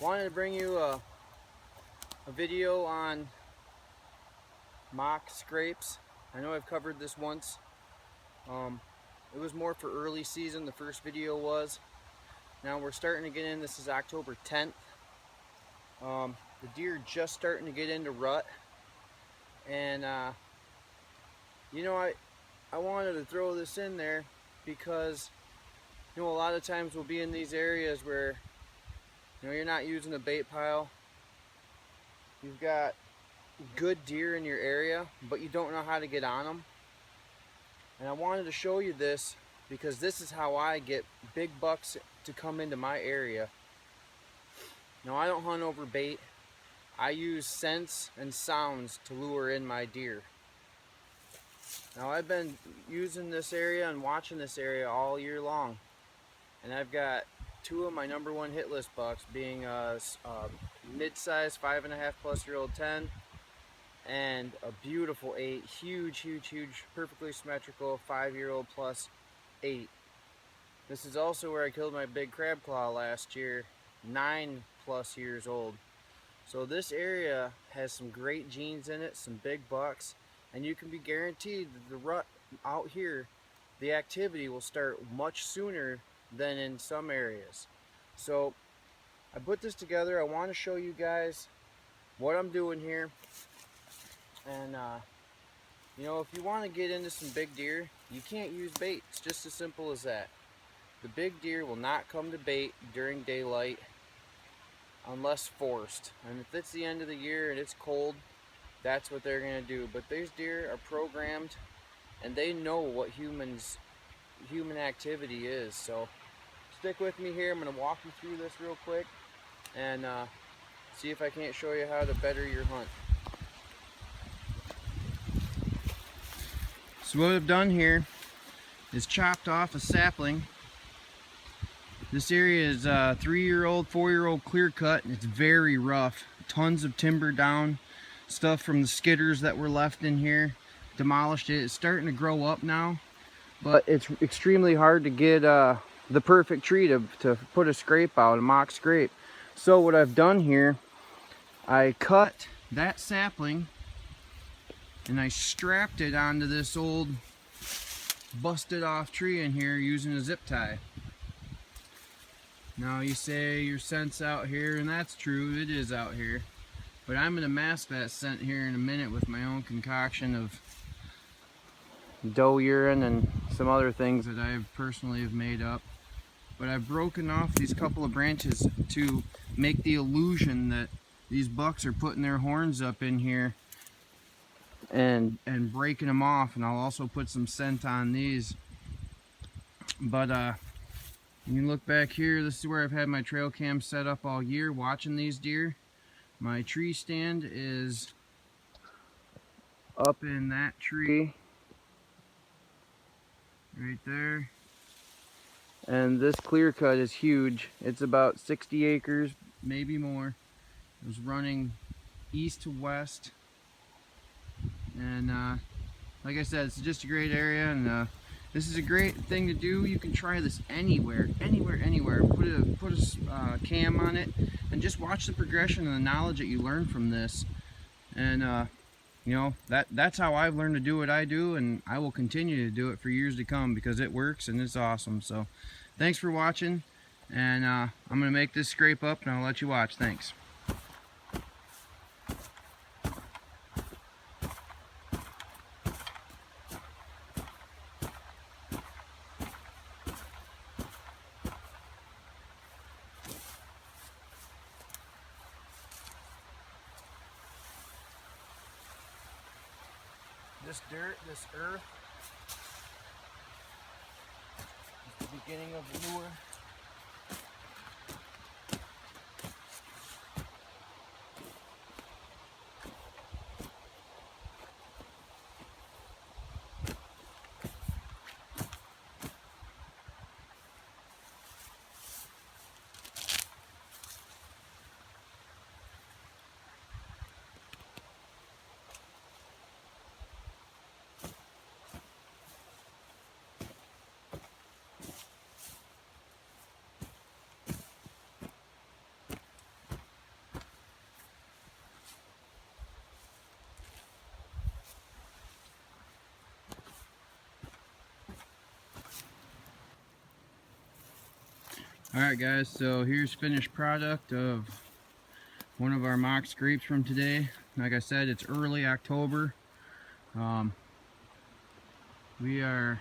Wanted to bring you a video on mock scrapes. I know I've covered this once. It was more for early season, the first video was. Now we're starting to get in, this is October 10th. The deer just starting to get into rut. And I wanted to throw this in there because a lot of times we'll be in these areas where you're not using a bait pile. You've got good deer in your area, but you don't know how to get on them. And I wanted to show you this because this is how I get big bucks to come into my area. Now, I don't hunt over bait. I use scents and sounds to lure in my deer. Now, I've been using this area and watching this area all year long. And I've got two of my #1 hit list bucks, being a mid-size 5.5+ year old 10 and a beautiful 8, huge, perfectly symmetrical 5-year-old plus 8. This is also where I killed my big crab claw last year, 9+ years old. So this area has some great genes in it, some big bucks, and you can be guaranteed that the rut out here, the activity will start much sooner than in some areas. So I put this together. I want to show you guys what I'm doing here. And if you want to get into some big deer, you can't use bait. It's just as simple as that. The big deer will not come to bait during daylight unless forced. And if it's the end of the year and it's cold, that's what they're going to do. But these deer are programmed and they know what human activity is. So stick with me here. I'm going to walk you through this real quick and see if I can't show you how to better your hunt. So what I've done here is chopped off a sapling. This area is 3-year-old, 4-year-old clear cut, and it's very rough. Tons of timber down, stuff from the skidders that were left in here, demolished it. It's starting to grow up now, but it's extremely hard to get the perfect tree to put a scrape out, a mock scrape. So what I've done here, I cut that sapling and I strapped it onto this old busted off tree in here using a zip tie. Now you say your scent's out here, and that's true, it is out here. But I'm gonna mask that scent here in a minute with my own concoction of doe urine and some other things that I personally have made up. But I've broken off these couple of branches to make the illusion that these bucks are putting their horns up in here and breaking them off. And I'll also put some scent on these. But you can look back here. This is where I've had my trail cam set up all year watching these deer. My tree stand is up in that tree right there. And this clear cut is huge. It's about 60 acres, maybe more. It was running east to west. And like I said, it's just a great area, and this is a great thing to do. You can try this anywhere. Put a cam on it and just watch the progression and the knowledge that you learn from this. And that's how I've learned to do what I do, and I will continue to do it for years to come because it works and it's awesome. So thanks for watching, and I'm gonna make this scrape up and I'll let you watch. Thanks. This dirt, this earth, is the beginning of the lure. Alright guys, so here's finished product of one of our mock scrapes from today. Like I said, it's early October. We are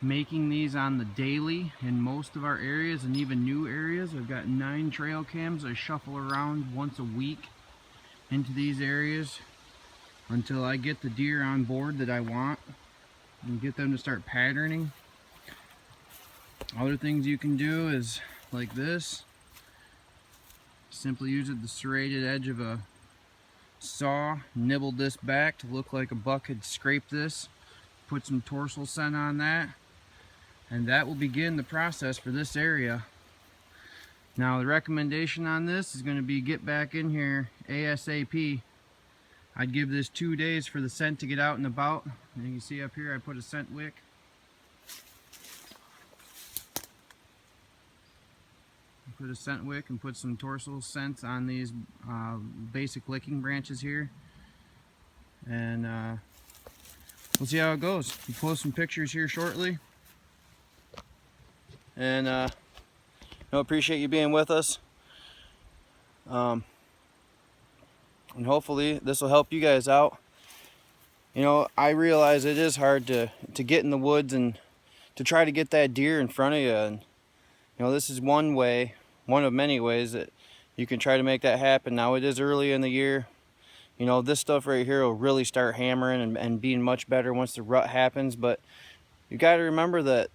making these on the daily in most of our areas and even new areas. I've got 9 trail cams. I shuffle around once a week into these areas until I get the deer on board that I want and get them to start patterning. Other things you can do is like this. Simply use the serrated edge of a saw, nibbled this back to look like a buck had scraped this, put some torsal scent on that, and that will begin the process for this area. Now the recommendation on this is going to be get back in here ASAP. I'd give this 2 days for the scent to get out and about. And you can see up here I put a scent wick. Put a scent wick and put some torsal scents on these basic licking branches here, and we'll see how it goes. We'll post some pictures here shortly, and appreciate you being with us, and hopefully this will help you guys out. You know, I realize it is hard to get in the woods and to try to get that deer in front of you, and you know, this is one way, one of many ways that you can try to make that happen. Now it is early in the year. You know, this stuff right here will really start hammering and being much better once the rut happens, but you got to remember that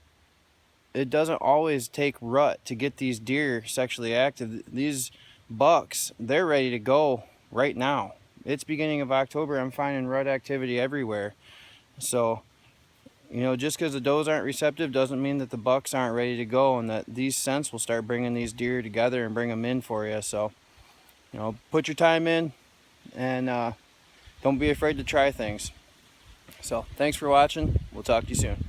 it doesn't always take rut to get these deer sexually active. These bucks, they're ready to go right now. It's beginning of October. I'm finding rut activity everywhere. So, you know, just because the does aren't receptive doesn't mean that the bucks aren't ready to go, and that these scents will start bringing these deer together and bring them in for you. So, you know, put your time in, and don't be afraid to try things. So, thanks for watching. We'll talk to you soon.